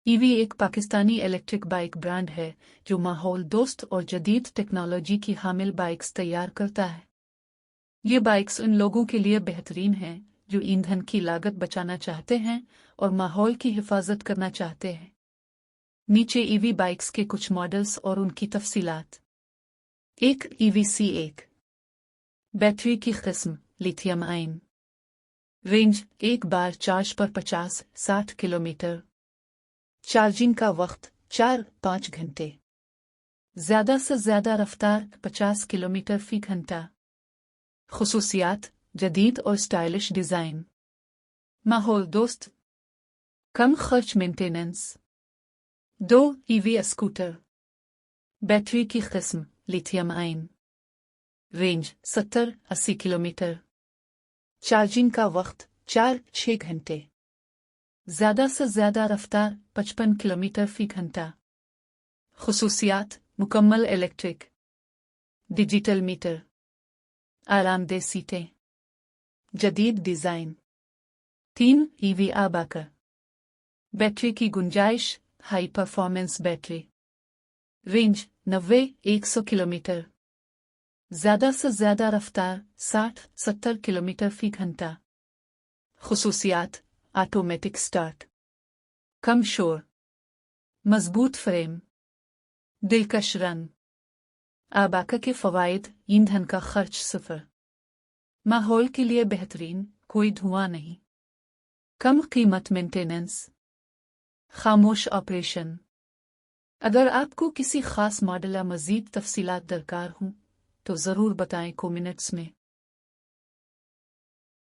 EV एक Pakistani electric bike brand है जो माहौल दोस्त और जदीद टेक्नोलॉजी की हामिल बाइक्स तैयार करता है। ये बाइक्स उन लोगों के लिए बेहतरीन हैं जो ईंधन की लागत बचाना चाहते हैं और माहौल की हिफाजत करना चाहते हैं। नीचे ईवी बाइक्स के कुछ मॉडल्स और उनकी तफसीलात। 1 ईवी C1 बैटरी की किस्म लिथियम आयन। रेंज एक बार चार्ज पर 50-60 किलोमीटर। चार्जिंग का वक्त 4-5 घंटे। ज़्यादा से ज़्यादा रफ्तार 50 किलोमीटर फी घंटा। खुसूसियात जदीद और स्टाइलिश डिज़ाइन। माहौल दोस्त, कम खर्च मेंटेनेंस। 2 ईवी स्कूटर बैटरी की किस्म lithium ion. Range 70-80 kilometre. Charging का वक्त 4-6 घंटे। ज़्यादा से ज़्यादा रफ्तार 55 किलोमीटर फी घंटा। खुसूसियात मुकम्मल इलेक्ट्रिक, डिजिटल मीटर, आरामदेह सीटें, जदीद डिज़ाइन। 3 ईवी आबाका बैटरी की गुंजाइश high performance battery. Range 90-100 kilometre. ज़्यादा से ज़्यादा रफ्तार 60-70 किलोमीटर फी घंटा। खुसूसियात ऑटोमेटिक स्टार्ट, कम शोर, मजबूत फ्रेम, दिलकश रंग। आबाका के फ़वाइद ईंधन का खर्च 0। माहौल के लिए बेहतरीन, कोई धुआं नहीं। कम कीमत मेंटेनेंस, खामोश ऑपरेशन। अगर आपको किसी खास मॉडल या मज़ीद तफसीलात दरकार हों तो ज़रूर बताएं कमेंट्स में।